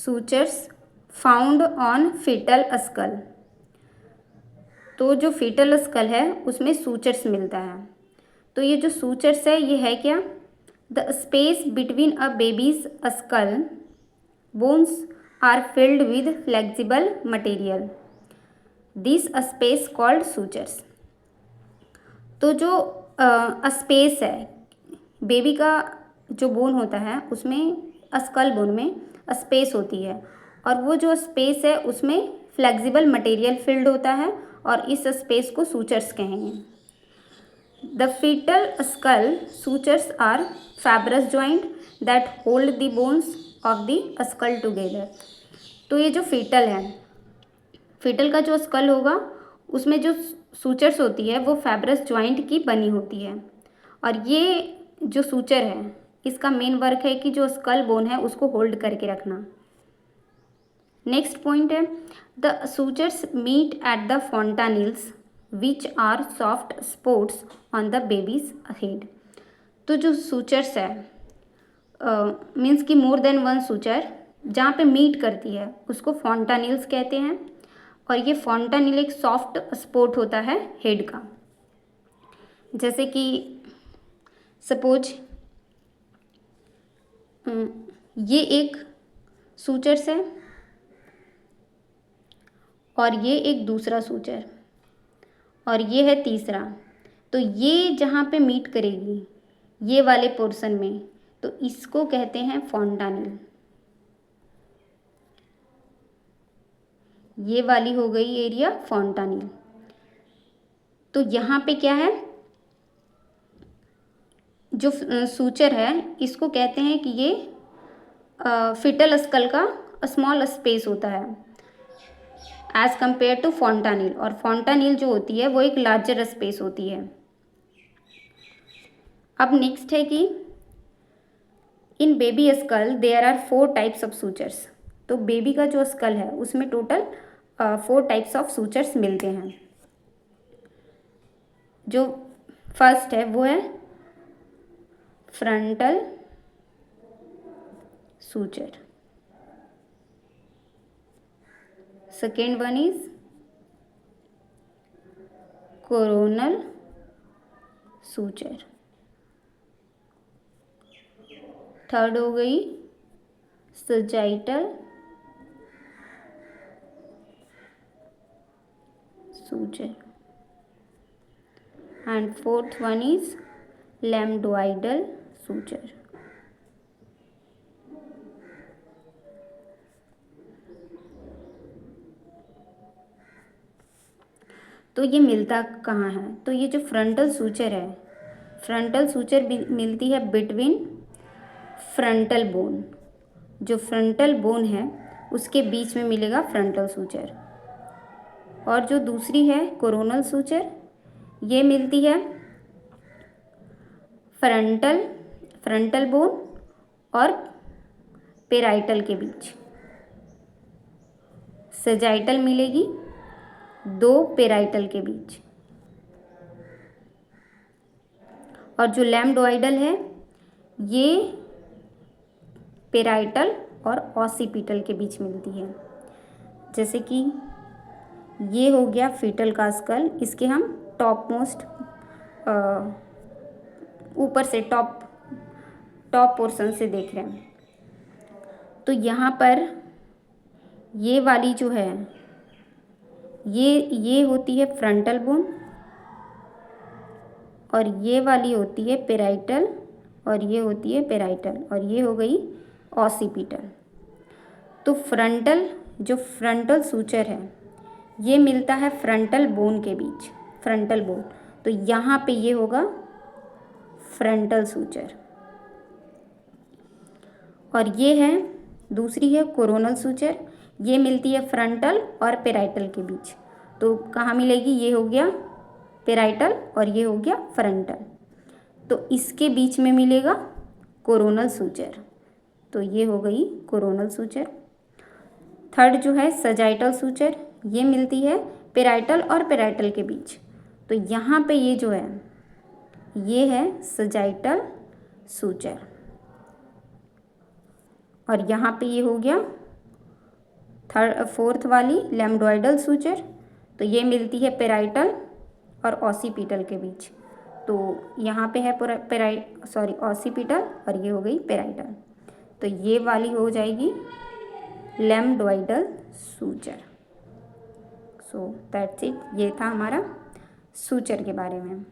Sutures found on foetal skull. तो जो fetal school है उसमें सूचर्स मिलता है। तो ये जो सूचर्स है ये है क्या? The space between a baby's skull bones are filled with flexible material, this space called sutures. तो जो स्पेस है बेबी का जो बोन होता है उसमें, स्कल बोन में स्पेस होती है, और वो जो स्पेस है उसमें फ्लेक्सिबल मटेरियल फिल्ड होता है, और इस स्पेस को सूचर्स कहेंगे। The foetal skull sutures are fibrous joint that hold the bones of the skull together. तो ये जो फीटल है, फीटल का जो स्कल होगा उसमें जो सूचर्स होती है वो फाइब्रस जॉइंट की बनी होती है, और ये जो सूचर है इसका मेन वर्क है कि जो स्कल बोन है उसको होल्ड करके रखना। नेक्स्ट पॉइंट है the sutures meet at the fontanelles which are soft spots on the baby's head. तो जो सूचर्स है मीन्स कि मोर देन वन सूचर जहाँ पे मीट करती है उसको फोंटानिल्स कहते हैं, और ये फोंटानिल एक सॉफ्ट स्पॉट होता है हेड का। जैसे कि सपोज ये एक सूचर्स है और ये एक दूसरा सूचर, और ये है तीसरा। तो ये जहाँ पे मीट करेगी ये वाले पोर्शन में, तो इसको कहते हैं फोंटानिल। ये वाली हो गई एरिया फोंटानिल। तो यहाँ पे क्या है, जो सूचर है इसको कहते हैं कि ये फिटल स्कल का स्मॉल स्पेस होता है एज कंपेयर टू फोंटानिल, और फोंटानिल जो होती है वो एक लार्जर स्पेस होती है। अब नेक्स्ट है कि in baby skull there are 4 types of sutures. तो बेबी का जो स्कल है उसमें टोटल 4 टाइप्स ऑफ सूचर्स मिलते हैं। जो फर्स्ट है वो है frontal suture, second one is coronal suture, third हो गई sagittal suture, and fourth one is lambdoidal suture. तो ये मिलता कहाँ है? तो ये जो फ्रंटल सूचर है, फ्रंटल सूचर मिलती है बिटवीन फ्रंटल बोन। जो फ्रंटल बोन है उसके बीच में मिलेगा फ्रंटल सूचर। और जो दूसरी है कोरोनल सूचर, ये मिलती है फ्रंटल बोन और पेराइटल के बीच। सेजाइटल मिलेगी 2 पेराइटल के बीच, और जो लैम्डोइडल है ये पेराइटल और ऑसिपिटल के बीच मिलती है। जैसे कि ये हो गया फीटल का स्कल, इसके हम टॉप मोस्ट ऊपर से टॉप पोर्शन से देख रहे हैं। तो यहाँ पर ये वाली जो है ये होती है फ्रंटल बोन, और ये वाली होती है पेराइटल, और ये होती है पेराइटल, और ये हो गई ऑसिपिटल। तो जो फ्रंटल सूचर है ये मिलता है फ्रंटल बोन के बीच, फ्रंटल बोन। तो यहाँ पे ये होगा फ्रंटल सूचर, और ये है दूसरी है कोरोनल सूचर, ये मिलती है फ्रंटल और पेराइटल के बीच। तो कहाँ मिलेगी? ये हो गया पेराइटल और ये हो गया फ्रंटल, तो इसके बीच में मिलेगा कोरोनल सूचर। तो ये हो गई कोरोनल सूचर। थर्ड जो है सजाइटल सूचर, ये मिलती है पेराइटल और पेराइटल के बीच। तो यहाँ पे ये जो है ये है सजाइटल सूचर, और यहाँ पे ये हो गया फोर्थ वाली लैम्डोइडल सूचर, तो ये मिलती है पेराइटल और ऑसिपिटल के बीच। तो यहाँ पे है ऑसिपिटल और ये हो गई पेराइटल, तो ये वाली हो जाएगी लैम्डोइडल सूचर। सो दैट्स इट, ये था हमारा सूचर के बारे में।